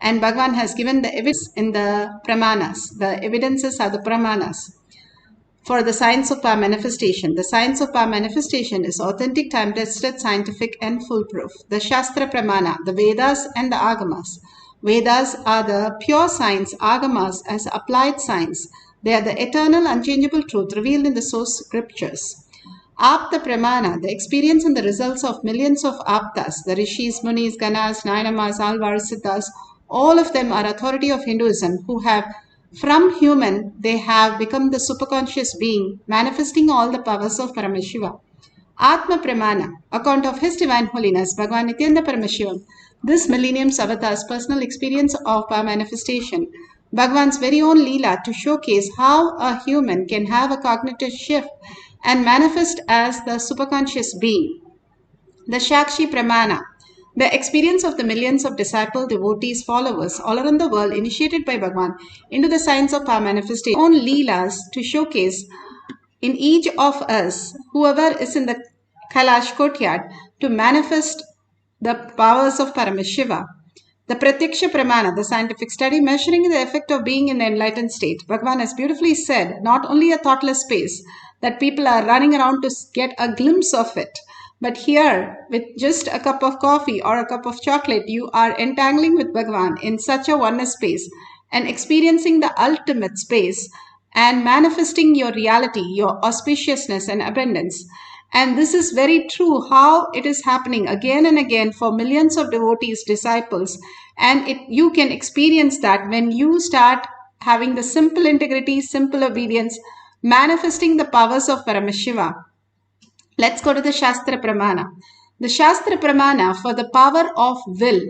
And Bhagavan has given the evidence in the Pramanas. The evidences are the Pramanas for the science of power manifestation. The science of power manifestation is authentic, time-tested, scientific, and foolproof. The Shastra Pramana, the Vedas and the Agamas. Vedas are the pure science, Agamas as applied science. They are the eternal, unchangeable truth revealed in the source scriptures. Apta Pramana, the experience and the results of millions of Aptas, the Rishis, Munis, Ganas, Nainamas, Alvars, Siddhas, all of them are authority of Hinduism who have, from human, they have become the superconscious being, manifesting all the powers of Paramashiva. Atma Pramana, account of His Divine Holiness, Bhagavan Nithyananda Paramashivam, this millennium's avatar's personal experience of power manifestation, Bhagavan's very own Leela to showcase how a human can have a cognitive shift and manifest as the superconscious being. The Shakshi Pramana, the experience of the millions of disciple, devotees, followers all around the world initiated by Bhagavan into the science of power manifestation, own Leelas to showcase in each of us, whoever is in the Kailash courtyard, to manifest the powers of Paramashiva. The Pratyaksha Pramana, the scientific study measuring the effect of being in the enlightened state. Bhagavan has beautifully said, not only a thoughtless space that people are running around to get a glimpse of it, but here, with just a cup of coffee or a cup of chocolate, you are entangling with Bhagavan in such a oneness space and experiencing the ultimate space and manifesting your reality, your auspiciousness and abundance. And this is very true how it is happening again and again for millions of devotees, disciples. And you can experience that when you start having the simple integrity, simple obedience, manifesting the powers of Paramashiva. Let's go to the Shastra Pramana. The Shastra Pramana for the power of will,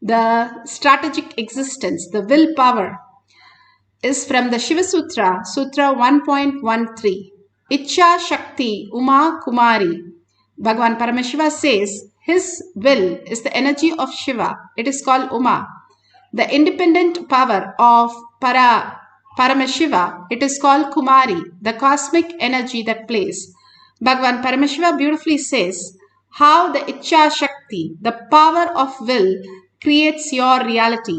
the strategic existence, the willpower, is from the Shiva Sutra, Sutra 1.13. Ichcha Shakti Uma Kumari. Bhagavan Paramashiva says his will is the energy of Shiva. It is called Uma. The independent power of Paramashiva, it is called Kumari, the cosmic energy that plays. Bhagavan Paramashiva beautifully says how the Ichcha Shakti, the power of will, creates your reality.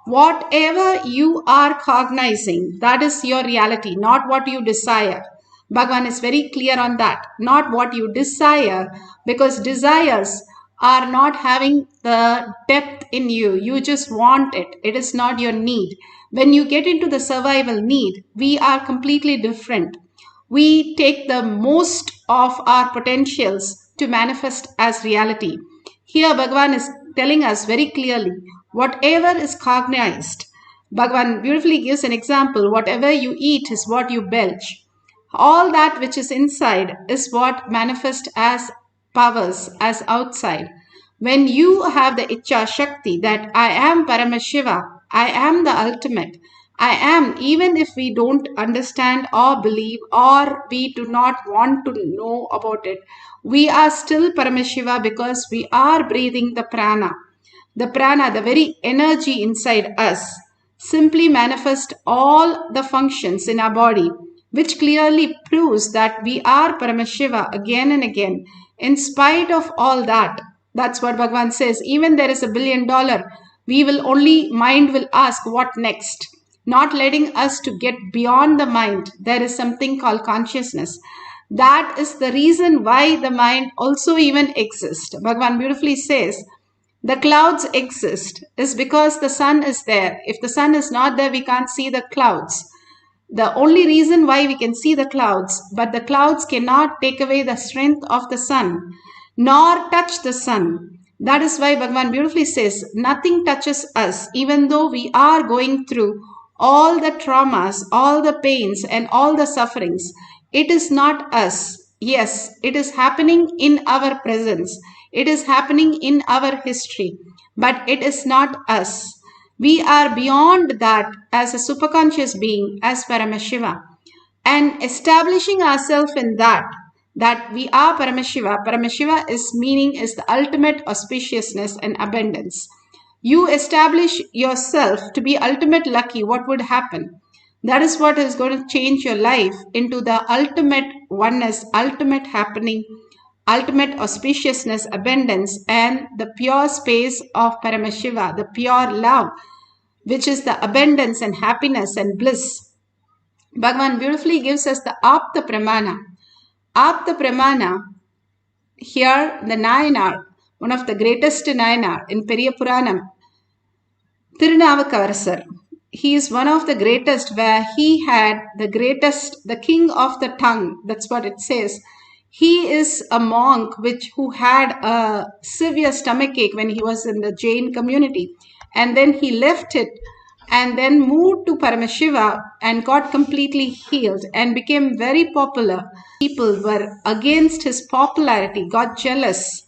Whatever you are cognizing, that is your reality, not what you desire. Bhagavan is very clear on that. Not what you desire, because desires are not having the depth in you. You just want it. It is not your need. When you get into the survival need, we are completely different. We take the most of our potentials to manifest as reality. Here Bhagavan is telling us very clearly, whatever is cognized, Bhagavan beautifully gives an example, whatever you eat is what you belch. All that which is inside is what manifests as powers, as outside. When you have the Ichcha Shakti that I am Paramashiva, I am the ultimate, I am, even if we don't understand or believe or we do not want to know about it, we are still Paramashiva because we are breathing the prana. The prana, the very energy inside us, simply manifest all the functions in our body, which clearly proves that we are Paramashiva again and again. In spite of all that, that's what Bhagavan says, even there is $1 billion, mind will ask what next. Not letting us to get beyond the mind. There is something called consciousness. That is the reason why the mind also even exists. Bhagavan beautifully says, the clouds exist is because the sun is there. If the sun is not there, we can't see the clouds. The only reason why we can see the clouds, but the clouds cannot take away the strength of the sun, nor touch the sun. That is why Bhagavan beautifully says, nothing touches us, even though we are going through all the traumas, all the pains and all the sufferings. It is not us. Yes, it is happening in our presence. It is happening in our history, but it is not us. We are beyond that as a superconscious being, as Paramashiva. And establishing ourselves in that we are Paramashiva. Paramashiva is the ultimate auspiciousness and abundance. You establish yourself to be ultimate lucky, what would happen? That is what is going to change your life into the ultimate oneness, ultimate happening, ultimate auspiciousness, abundance, and the pure space of Paramashiva, the pure love, which is the abundance and happiness and bliss. Bhagavan beautifully gives us the Apta Pramana. Apta Pramana, here the Nayanar, one of the greatest Nayanar in Periya Puranam, Tirunavakarasar. He is one of the greatest, where he had the greatest, the king of the tongue. That's what it says. He is a monk who had a severe stomachache when he was in the Jain community. And then he left it and then moved to Paramashiva and got completely healed and became very popular. People were against his popularity, got jealous,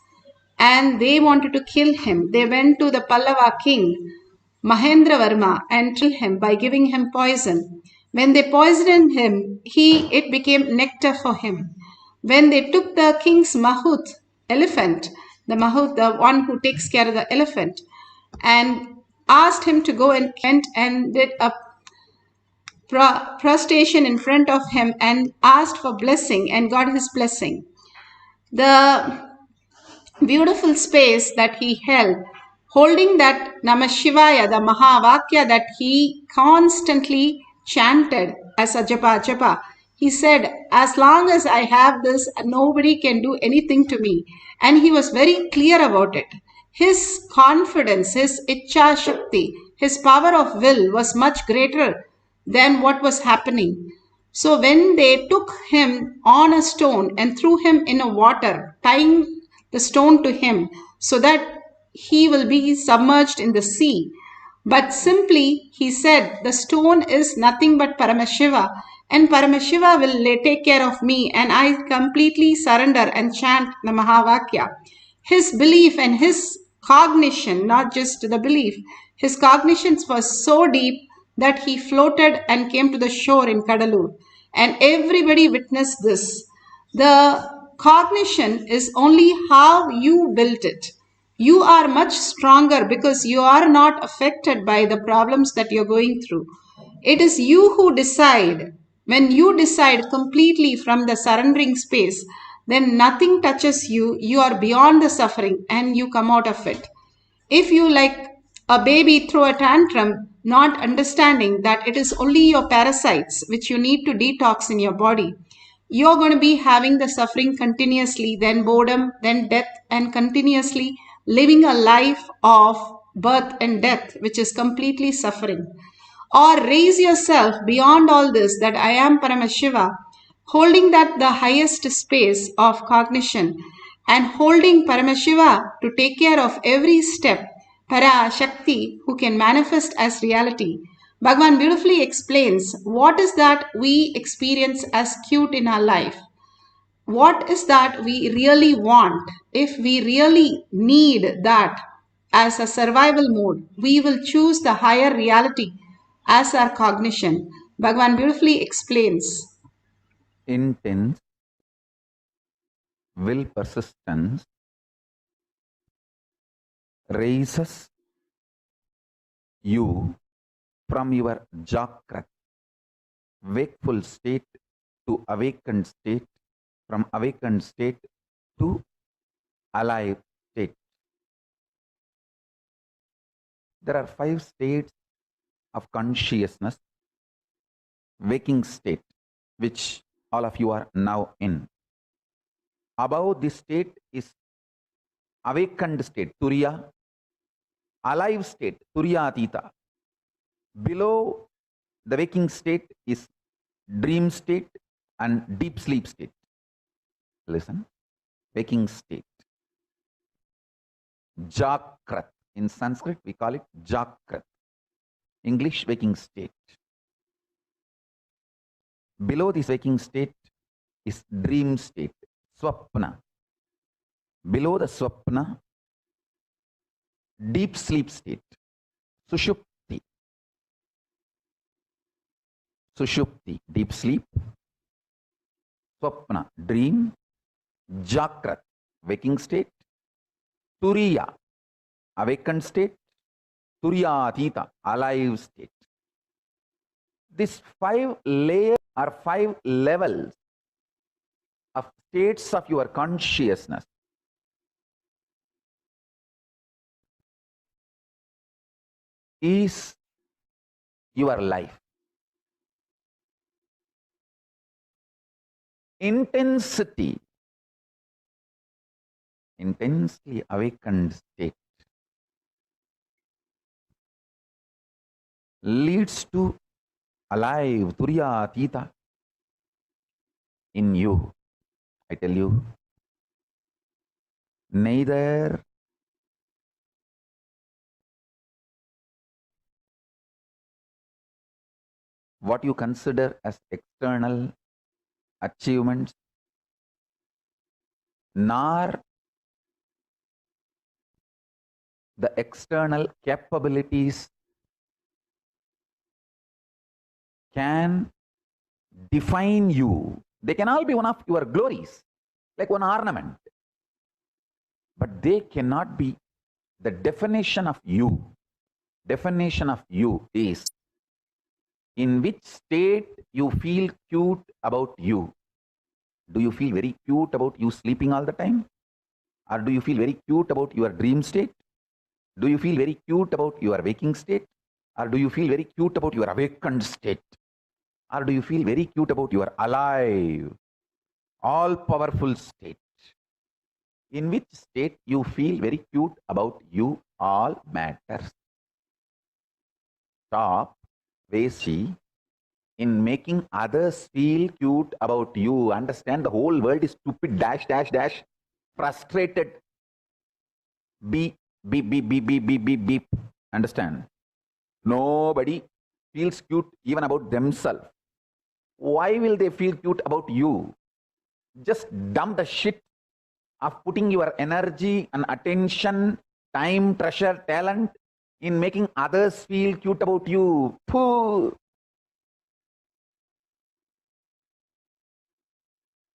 and they wanted to kill him. They went to the Pallava king, Mahendra Varma, and killed him by giving him poison. When they poisoned him, it became nectar for him. When they took the king's Mahut, elephant, the Mahut, the one who takes care of the elephant, and asked him to go and went and did a prostration in front of him and asked for blessing and got his blessing. The beautiful space that he held, holding that Namah Shivaya, the Mahavakya that he constantly chanted as a japa. He said, as long as I have this, nobody can do anything to me. And he was very clear about it. His confidence, his Ichcha Shakti, his power of will was much greater than what was happening. So when they took him on a stone and threw him in a water, tying the stone to him so that he will be submerged in the sea. But simply he said, the stone is nothing but Paramashiva, and Paramashiva will take care of me, and I completely surrender and chant the Mahavakya. His belief and his cognition, not just the belief, his cognitions was so deep that he floated and came to the shore in Kadalur. And everybody witnessed this. The cognition is only how you built it. You are much stronger because you are not affected by the problems that you're going through. It is you who decide. When you decide completely from the surrendering space, then nothing touches you. You are beyond the suffering and you come out of it. If you, like a baby, throw a tantrum, not understanding that it is only your parasites which you need to detox in your body, you're going to be having the suffering continuously, then boredom, then death, and continuously living a life of birth and death, which is completely suffering. Or raise yourself beyond all this, that I am Paramashiva, holding that the highest space of cognition and holding Paramashiva to take care of every step, Parashakti, who can manifest as reality. Bhagavan beautifully explains what is that we experience as cute in our life. What is that we really want? If we really need that as a survival mode, we will choose the higher reality as our cognition. Bhagavan beautifully explains. Intense will persistence raises you from your Jakrat, wakeful state to awakened state, from awakened state to alive state. There are 5 states of consciousness, waking state, which all of you are now in. Above this state is awakened state, Turiya, alive state, Turiya Atita. Below the waking state is dream state and deep sleep state. Listen, waking state. Jakrat. In Sanskrit, we call it Jakrat. English, waking state. Below this waking state is dream state, Swapna. Below the Swapna, deep sleep state, Sushupti. Sushupti, deep sleep. Swapna, dream. Jakrat, waking state. Turiya, awakened state. Turiyatita, alive state. These 5 layers are 5 levels of states of your consciousness is your life. Intensely awakened state leads to alive, turiya, tita in you. I tell you, neither what you consider as external achievements, nor the external capabilities can define you. They can all be one of your glories, like one ornament. But they cannot be the definition of you. Definition of you is in which state you feel cute about you. Do you feel very cute about you sleeping all the time? Or do you feel very cute about your dream state? Do you feel very cute about your waking state? Or do you feel very cute about your awakened state? Or do you feel very cute about your alive, all-powerful state? In which state you feel very cute about you all matters. Stop wasting in making others feel cute about you. Understand, the whole world is stupid, dash, dash, dash, frustrated. Beep, beep, beep, beep, beep, beep, beep, beep. Understand? Nobody feels cute even about themselves. Why will they feel cute about you? Just dump the shit of putting your energy and attention, time, treasure, talent in making others feel cute about you. Pooh.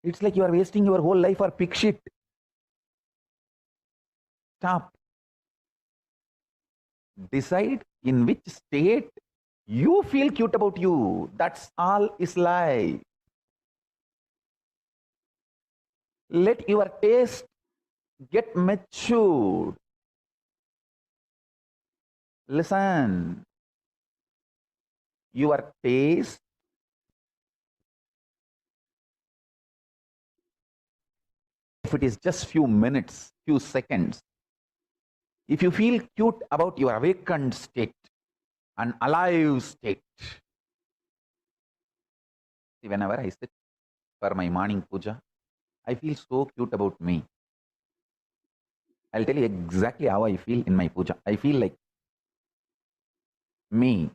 It's like you are wasting your whole life for pig shit. Stop. Decide in which state you feel cute about you. That's all is life. Let your taste get matured. Listen. Your taste if it is just few minutes, few seconds, if you feel cute about your awakened state, an alive state, whenever I sit for my morning puja, I feel so cute about me. I'll tell you exactly how I feel in my puja. I feel like me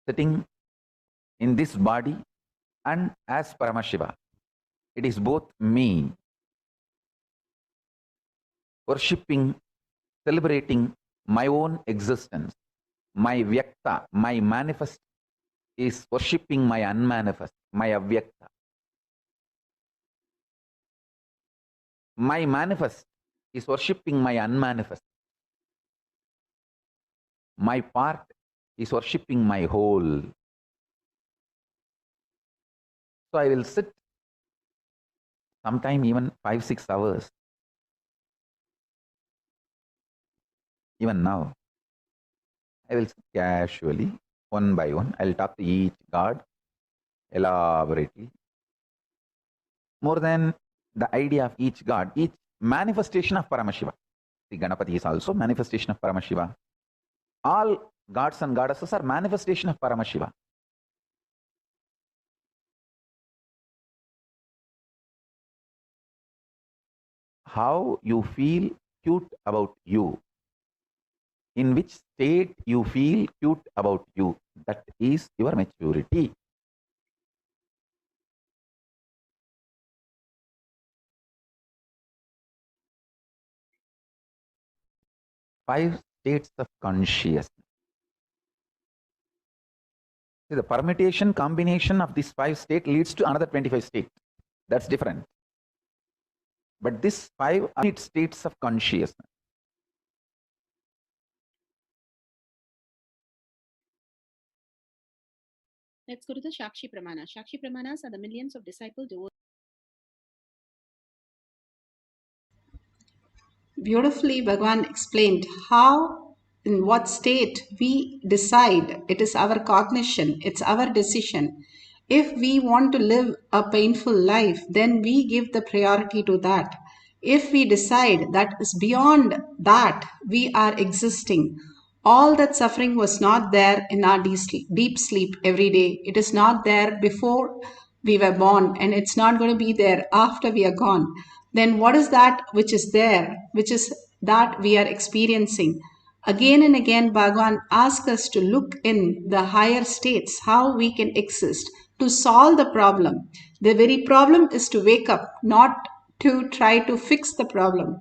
sitting in this body and as Paramashiva. It is both me worshipping, celebrating my own existence. My Vyakta, my manifest is worshipping my unmanifest, my Avyakta. My manifest is worshipping my unmanifest. My part is worshipping my whole. So I will sit sometime even 5-6 hours. Even now, I will sit casually, one by one. I'll talk to each god elaborately. More than the idea of each god, each manifestation of Paramashiva. The Ganapati is also manifestation of Paramashiva. All gods and goddesses are manifestation of Paramashiva. How you feel cute about you, in which state you feel cute about you, that is your maturity. Five states of consciousness. See, the permutation combination of these 5 states leads to another 25 states. That's different. But these 5 are states of consciousness. Let's go to the Shakshi Pramanas. Shakshi Pramanas are the millions of disciple devotees. Beautifully, Bhagavan explained how, in what state we decide. It is our cognition, it's our decision. If we want to live a painful life, then we give the priority to that. If we decide that is beyond that, we are existing. All that suffering was not there in our deep sleep every day. It is not there before we were born, and it's not going to be there after we are gone. Then what is that which is there, which is that we are experiencing? Again and again, Bhagavan asks us to look in the higher states, how we can exist to solve the problem. The very problem is to wake up, not to try to fix the problem.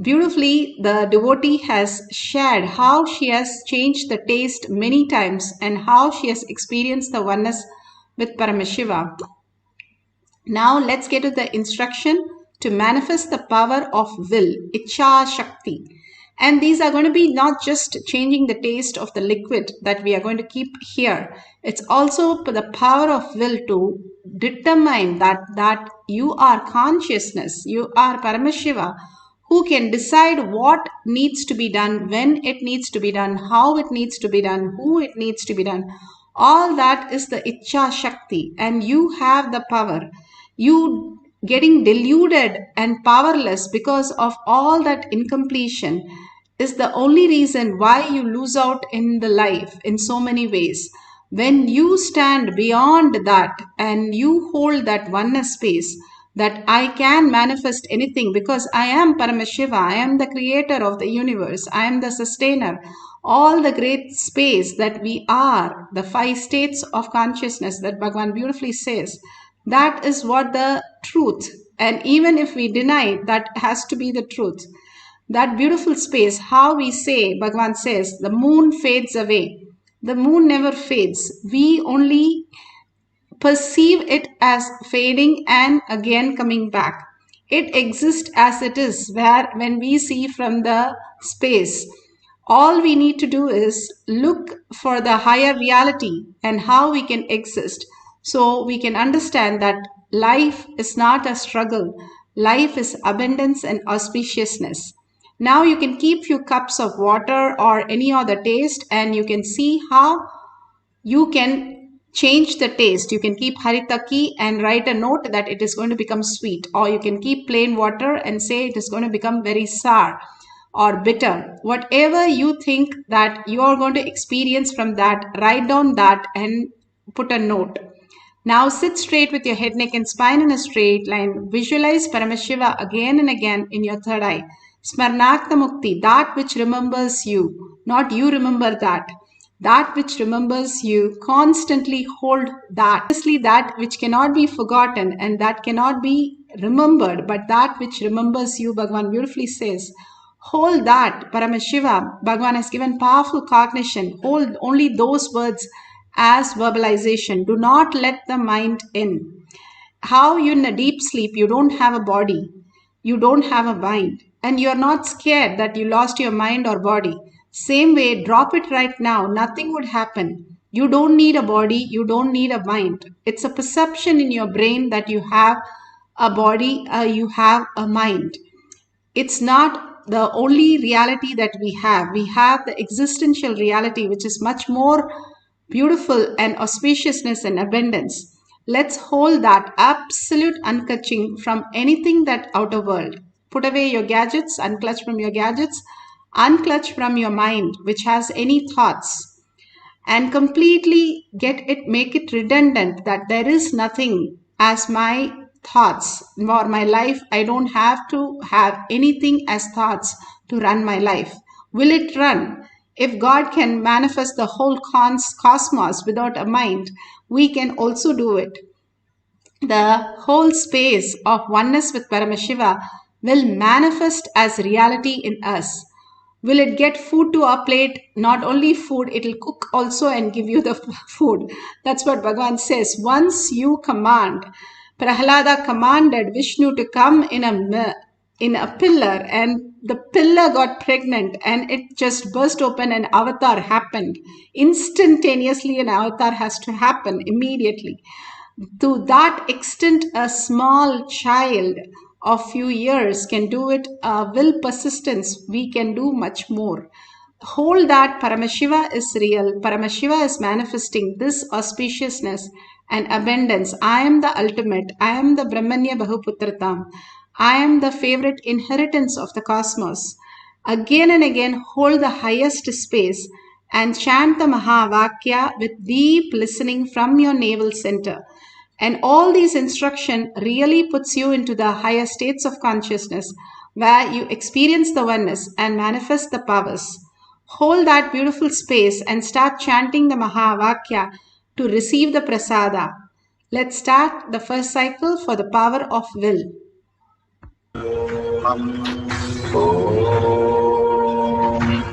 Beautifully, the devotee has shared how she has changed the taste many times and how she has experienced the oneness with Paramashiva. Now let's get to the instruction to manifest the power of will, Icha Shakti. And these are going to be not just changing the taste of the liquid that we are going to keep here. It's also the power of will to determine that you are consciousness, you are Paramashiva, who can decide what needs to be done, when it needs to be done, how it needs to be done, who it needs to be done. All that is the Icha Shakti, and you have the power. You getting deluded and powerless because of all that incompletion is the only reason why you lose out in the life in so many ways. When you stand beyond that and you hold that oneness space, that I can manifest anything because I am Paramashiva, I am the creator of the universe, I am the sustainer. All the great space that we are, the 5 states of consciousness that Bhagavan beautifully says, that is what the truth. And even if we deny, that has to be the truth. That beautiful space, how we say, Bhagavan says, the moon fades away. The moon never fades. We only perceive it as fading and again coming back. It exists as it is, where when we see from the space, all we need to do is look for the higher reality and how we can exist. So we can understand that life is not a struggle. Life is abundance and auspiciousness. Now you can keep few cups of water or any other taste and you can see how you can change the taste. You can keep haritaki and write a note that it is going to become sweet, or you can keep plain water and say it is going to become very sour or bitter. Whatever you think that you are going to experience from that, write down that and put a note. Now sit straight with your head, neck and spine in a straight line. Visualize Paramashiva again and again in your third eye. Smarnakta Mukti, that which remembers you, not you remember that. That which remembers you, constantly hold that. Obviously, that which cannot be forgotten and that cannot be remembered, but that which remembers you, Bhagavan beautifully says. Hold that, Paramashiva. Bhagavan has given powerful cognition. Hold only those words as verbalization. Do not let the mind in. How you in a deep sleep, you don't have a body, you don't have a mind, and you're not scared that you lost your mind or body. Same way, drop it right now, nothing would happen. You don't need a body, you don't need a mind. It's a perception in your brain that you have a body, you have a mind. It's not the only reality that we have. We have the existential reality, which is much more beautiful and auspiciousness and abundance. Let's hold that absolute uncatching from anything that outer world. Put away your gadgets, unclutch from your gadgets, unclutch from your mind, which has any thoughts, and completely make it redundant that there is nothing as my thoughts or my life. I don't have to have anything as thoughts to run my life. Will it run? If God can manifest the whole cosmos without a mind, we can also do it. The whole space of oneness with Paramashiva will manifest as reality in us. Will it get food to our plate? Not only food, it will cook also and give you the food. That's what Bhagavan says. Once you command, Prahlada commanded Vishnu to come in a in a pillar, and the pillar got pregnant and it just burst open and avatar happened. Instantaneously, an avatar has to happen immediately. To that extent, a small child of few years can do it. Will persistence, we can do much more. Hold that Paramashiva is real. Paramashiva is manifesting this auspiciousness and abundance. I am the ultimate. I am the Brahmanya Bahuputratam. I am the favorite inheritance of the cosmos. Again and again, hold the highest space and chant the Mahavakya with deep listening from your navel center. And all these instruction really puts you into the higher states of consciousness where you experience the oneness and manifest the powers. Hold that beautiful space and start chanting the Mahavakya to receive the prasada. Let's start the first cycle for the power of will.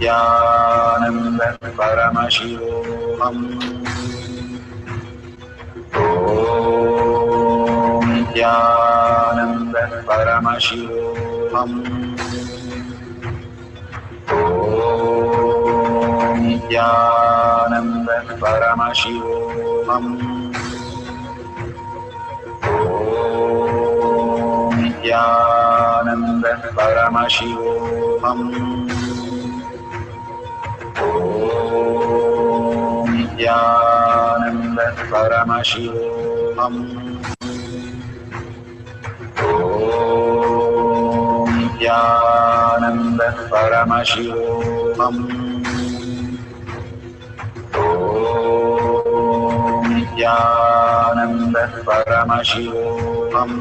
Nithyananda Paramashivoham. Nithyananda Paramashivoham. Nithyananda Paramashivoham. Nithyananda Paramashivoham. Nithyananda Paramashivoham. Nithyananda Paramashivoham. Nithyananda Paramashivoham.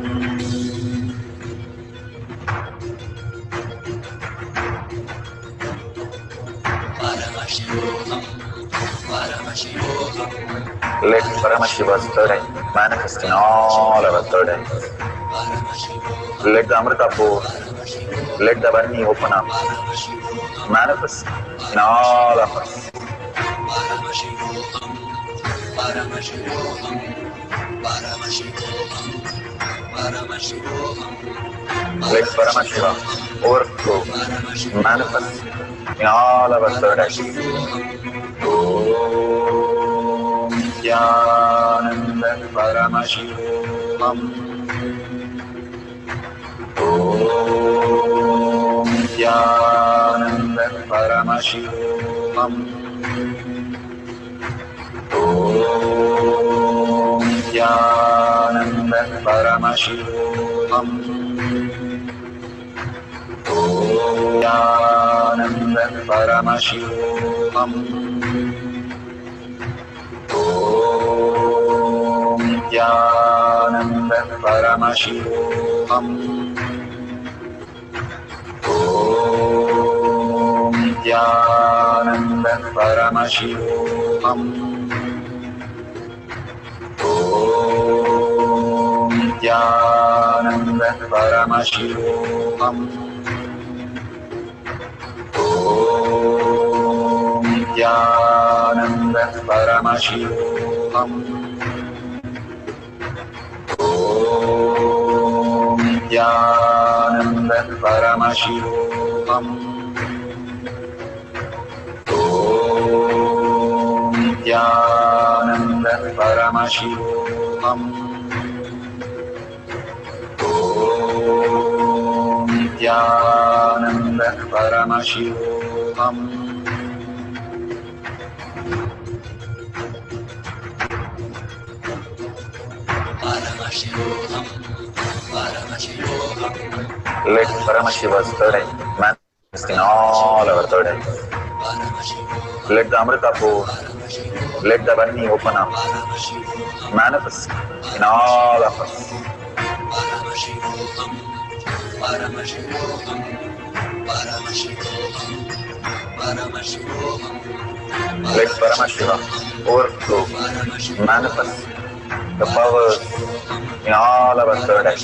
Let Paramashiva's third eye manifest in all our third eyes. Let the Amrita pour, let the Varni open up, manifest in all of us. Let Paramashiva overflow, manifest in all our third eyes. Nithyananda Paramashivoham. Nithyananda Paramashivoham. Nithyananda Paramashivoham. Nithyananda Paramashivoham. Nithyananda Paramashivoham. Nithyananda Paramashivoham. Nithyananda Paramashivoham. Nithyananda Paramashivoham. Nithyananda Paramashivoham. Nithyananda Paramashivoham. Nithyananda Paramashivoham. Let Paramashiva's third eye manifest in all our third eyes. Let the Amrita pour, let the Varni open up, manifest in all of us. Let Paramashiva overflow, manifest the powers in all our third eyes.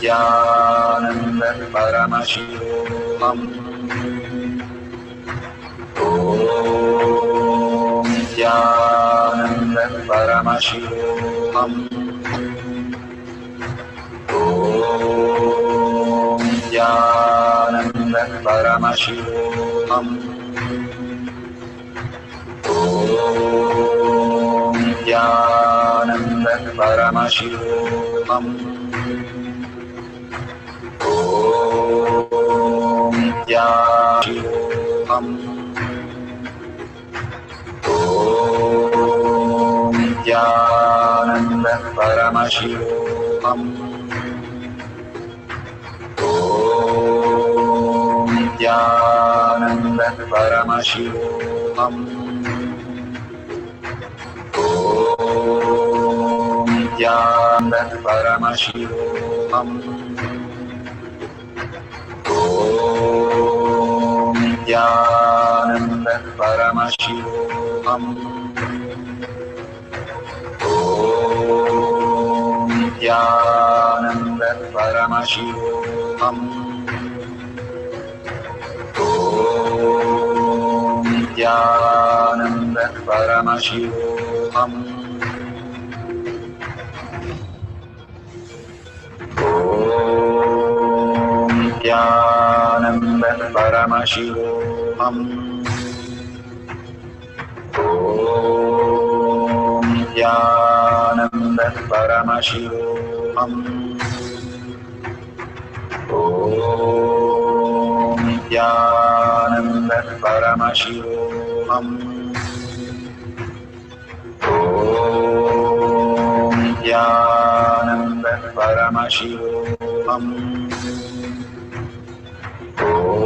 Nithyananda Paramashivoham. Nithyananda Paramashivoham. Nithyananda Paramashivoham. Om Nithyananda Paramashivoham. Om Nithyananda Om Nithyananda Paramashivoham. Om Nithyananda Paramashivoham. Om Nithyananda Paramashivoham. Om Nithyananda Paramashivoham. Om Nithyananda Paramashivoham. Om Nithyananda Paramashivoham. Om Nithyananda Paramashivoham. Om Nithyananda Paramashivoham. Om Nithyananda Paramashivoham. Om Nithyananda Paramashivoham. Om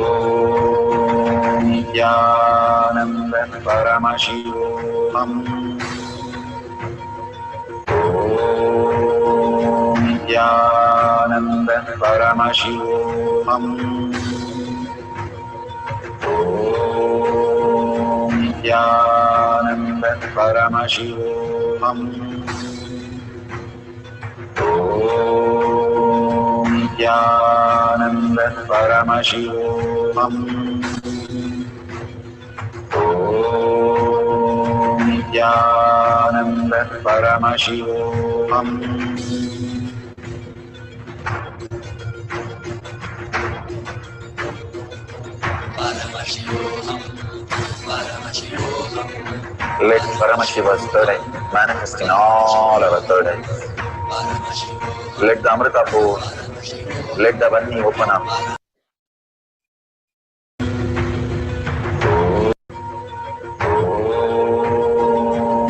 Nithyananda Paramashivoham. Om Nithyananda Paramashivoham. Om Nithyananda Paramashivoham. Om Nithyananda Paramashivoham. Om Nithyananda Paramashivoham. Let Paramashiva's third eye manifest in all our third eyes. Let the Amrita pour, let the Vani open up. Om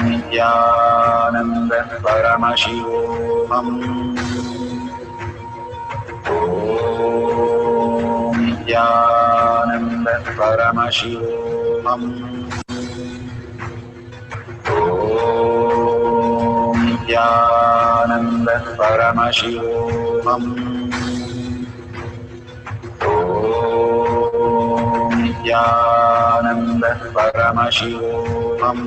Nithyananda Paramashivoham. Om Nithyananda Paramashivoham. Om Nithyananda Paramashivoham. Om Nithyananda Paramashivoham.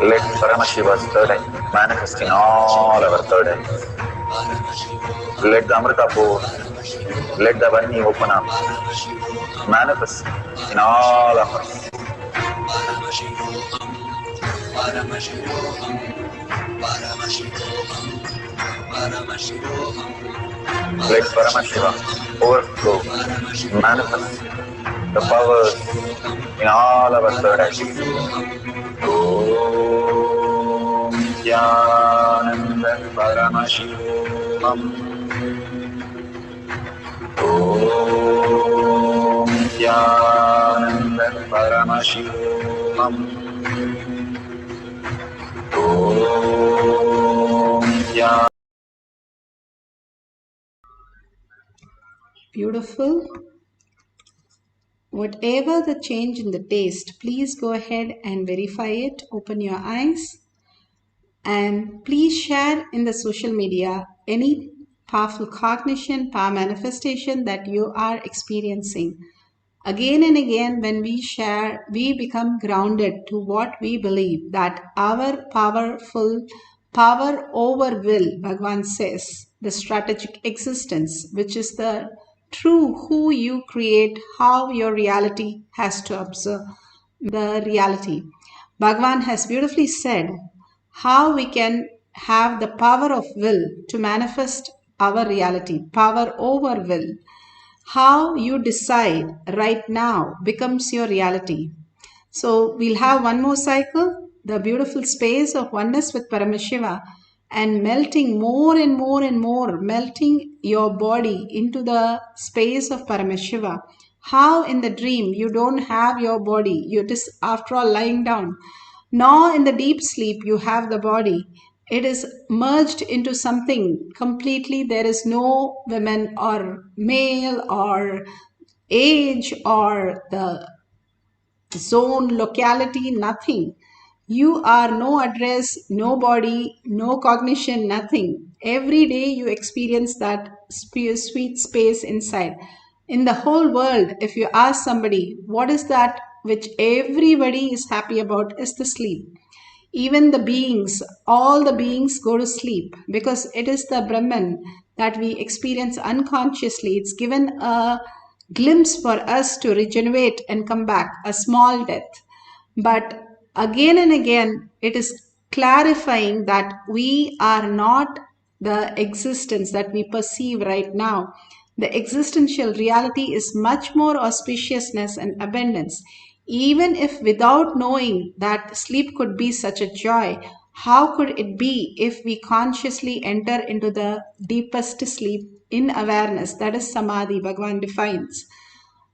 Let Paramashiva's third eye manifest in all our third eyes. Let the Amrita pour, let the Vani open up, manifest in all of us. Let Paramashiva overflow, manifest the powers in all our third eyes. Om Nithyananda Paramashivoham. Om Nithyananda Paramashivoham. Om Nithyananda. Beautiful. Whatever the change in the taste, please go ahead and verify it. Open your eyes and please share in the social media any powerful cognition, power manifestation that you are experiencing. Again and again, when we share, we become grounded to what we believe, that our powerful power over will, Bhagavan says, the strategic existence, which is the through who you create, how your reality has to observe the reality. Bhagavan has beautifully said how we can have the power of will to manifest our reality, power over will. How you decide right now becomes your reality. So we'll have one more cycle, the beautiful space of oneness with Paramashiva, and melting more and more and more, melting your body into the space of Paramashiva. How in the dream you don't have your body, you're just after all lying down. Nor in the deep sleep you have the body. It is merged into something completely. There is no women or male or age or the zone, locality, nothing. You are no address, no body, no cognition, nothing. Every day you experience that sweet space inside. In the whole world, if you ask somebody, what is that which everybody is happy about, is the sleep. Even the beings, all the beings go to sleep because it is the Brahman that we experience unconsciously. It's given a glimpse for us to regenerate and come back, a small death. But again and again, it is clarifying that we are not the existence that we perceive right now. The existential reality is much more auspiciousness and abundance. Even if without knowing that sleep could be such a joy, how could it be if we consciously enter into the deepest sleep in awareness? That is samadhi, Bhagavan defines.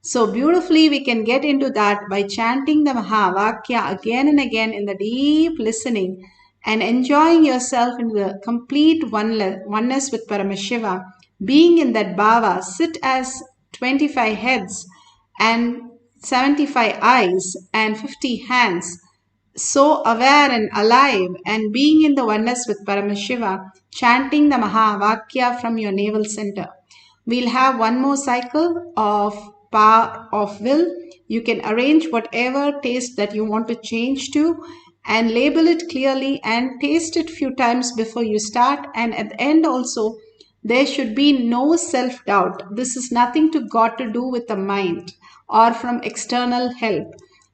So beautifully we can get into that by chanting the Mahavakya again and again in the deep listening and enjoying yourself in the complete oneness with Paramashiva. Being in that bhava, sit as 25 heads and 75 eyes and 50 hands, so aware and alive and being in the oneness with Paramashiva, chanting the Mahavakya from your navel center. We'll have one more cycle of power of will. You can arrange whatever taste that you want to change to and label it clearly and taste it few times before you start. And at the end also, there should be no self-doubt. This is nothing got to do with the mind or from external help.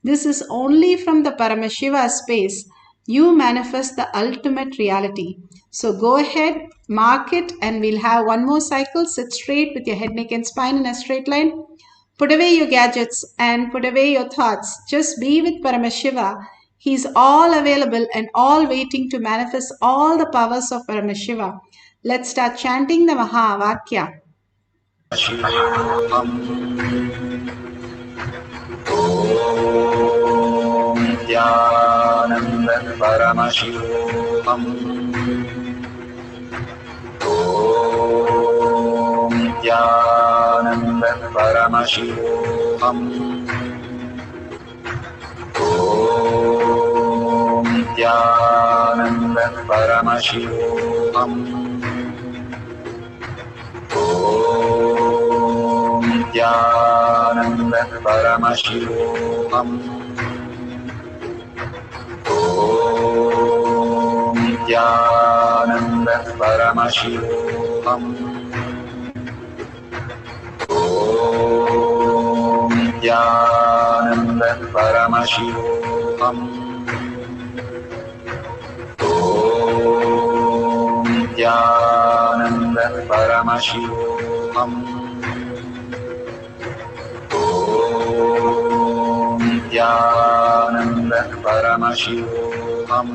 This is only from the Paramashiva space. You manifest the ultimate reality. So go ahead, mark it, and we'll have one more cycle. Sit straight with your head, neck, and spine in a straight line. Put away your gadgets and put away your thoughts. Just be with Paramashiva. He's all available and all waiting to manifest all the powers of Paramashiva. Let's start chanting the Mahavakya. Om Nithyananda Paramashivoham. Om Nithyananda Paramashivoham. Om Nithyananda Paramashivoham. Om Nithyananda Paramashivoham. Om Nithyananda Paramashivoham. Om Nithyananda Paramashivoham. Om Nithyananda Paramashivoham. Om Nithyananda Paramashivoham.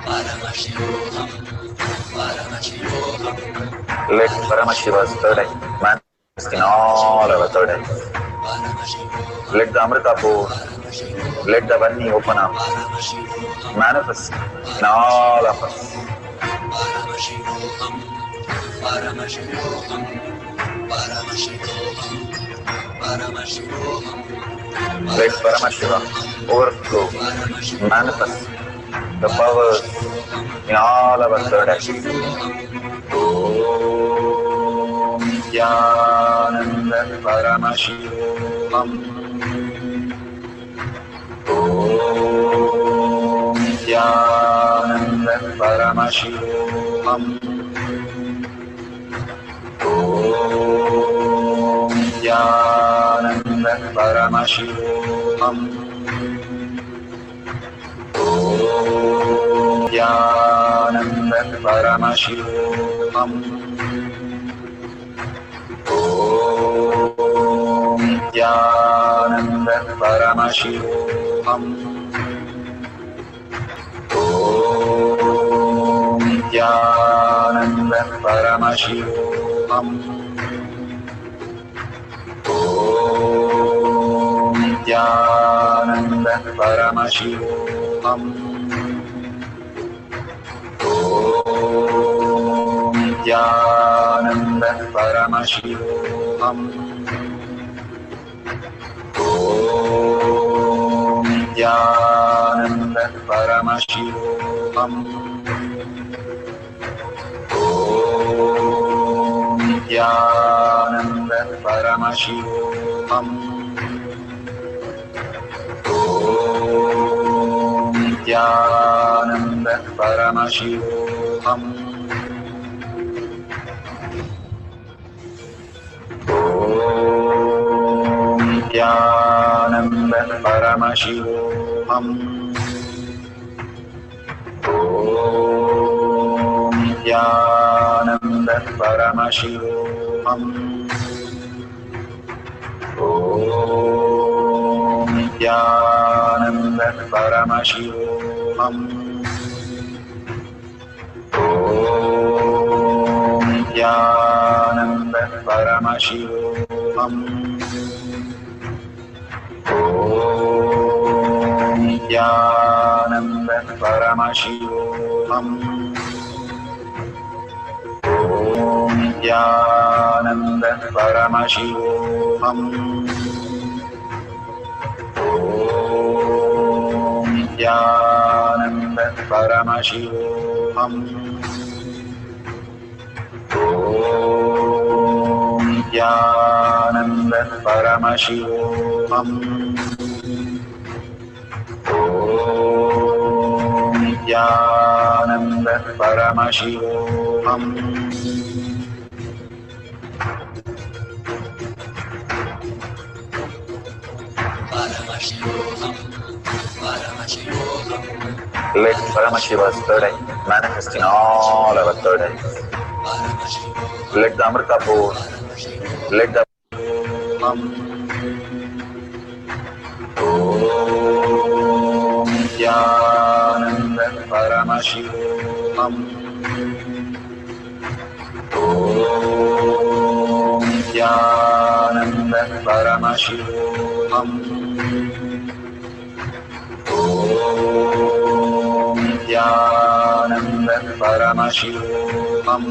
Paramashivoham, Paramashivoham. Let Paramashiva's third eye manifest in all our third eyes. Let the Amrita pour, let the Vani open up, manifest in all of us. Paramashivoham, Paramashivoham, Paramashivoham, Paramashivoham. Let Paramashiva overflow, manifest the powers in all our third eyes. Om Nithyananda Paramashivoham. Om Nithyananda Paramashivoham. Om Nithyananda Paramashivoham. Om Nithyananda Paramashivoham. Om Nithyananda Paramashivoham. Om Nithyananda Paramashivoham. Om Nithyananda Paramashivoham. Om Nithyananda Paramashivoham. Om Nithyananda Paramashivoham. Om Nithyananda Paramashivoham. Om Nithyananda Paramashivoham. Om Nithyananda Paramashivoham. Om Nithyananda Paramashivoham. Om Nithyananda Paramashivoham. Om Nithyananda Paramashivoham. Om Nithyananda Paramashivoham. Om Nithyananda Paramashivoham. Om Nithyananda Paramashivoham. Om Nithyananda Paramashivoham. Om Nithyananda Paramashivoham. Paramashivoham. Paramashivoham. Let Paramashiva's third eye manifest in all our third eyes. Paramashivoham. Let the Amrita pour. Let the Om Nithyananda Paramashivoham. Om Nithyananda Paramashivoham. Om Nithyananda Paramashivoham.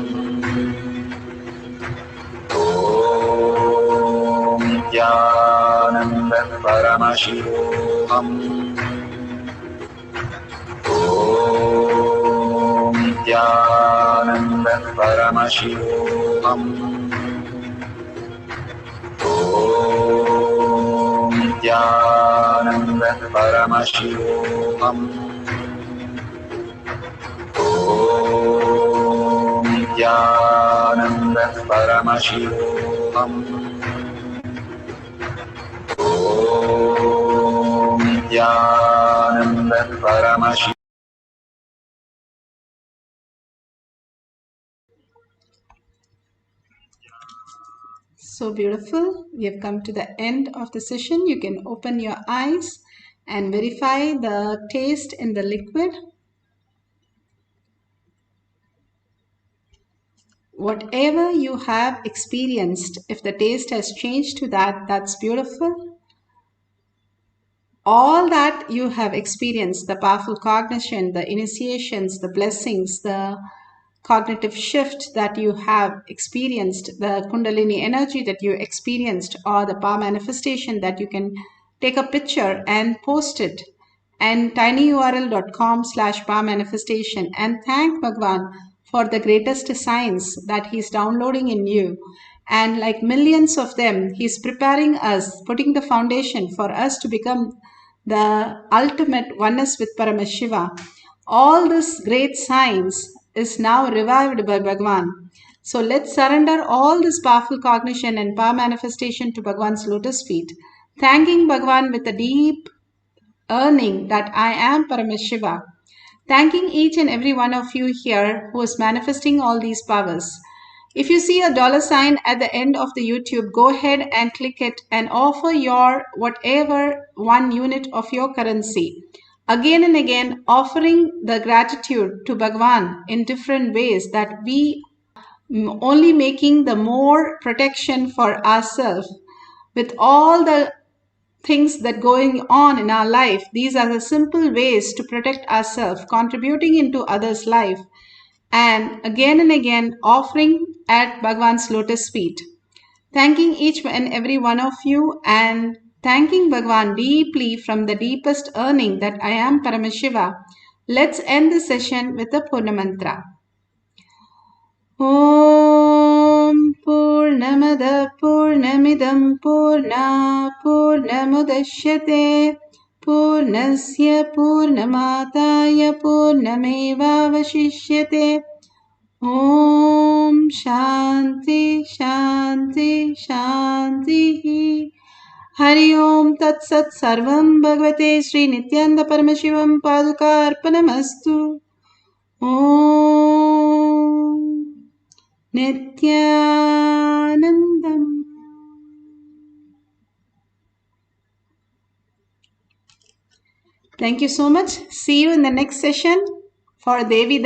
Om Nithyananda Paramashivoham. Om Nithyananda Paramashivoham. Om Nithyananda Paramashivoham. Om Nithyananda Paramashivoham. Om Nithyananda Paramashivoham. So beautiful. We have come to the end of the session. You can open your eyes and verify the taste in the liquid. Whatever you have experienced, if the taste has changed to that, that's beautiful. All that you have experienced, the powerful cognition, the initiations, the blessings, the cognitive shift that you have experienced, the Kundalini energy that you experienced, or the power manifestation that you can take a picture and post it and tinyurl.com/power manifestation and thank Bhagwan for the greatest science that he's downloading in you. And like millions of them, he's preparing us, putting the foundation for us to become the ultimate oneness with Paramashiva. All this great science is now revived by Bhagwan. So let's surrender all this powerful cognition and power manifestation to Bhagwan's lotus feet, thanking Bhagwan with a deep earning that I am Paramashiva. Thanking each and every one of you here who is manifesting all these powers. If you see a dollar sign at the end of the YouTube, go ahead and click it and offer your whatever 1 unit of your currency. Again and again, offering the gratitude to Bhagwan in different ways, that we only making the more protection for ourselves with all the things that going on in our life. These are the simple ways to protect ourselves, contributing into others' life, and again offering at Bhagwan's lotus feet. Thanking each and every one of you and thanking Bhagwan deeply from the deepest earning that I am Paramashiva. Let's end the session with a Purna Mantra. Om Purnamada Purnamidam Purna Purnamudashyate Purnasya Purnamataya Purnameva Vashishyate. Om Shanti Shanti Shanti. Hari Om Tat Sat Sarvam Bhagavate Sri Nithyananda Paramashivam Paduka Arpanamastu. Om Nithyanandam. Thank you so much. See you in the next session for Devi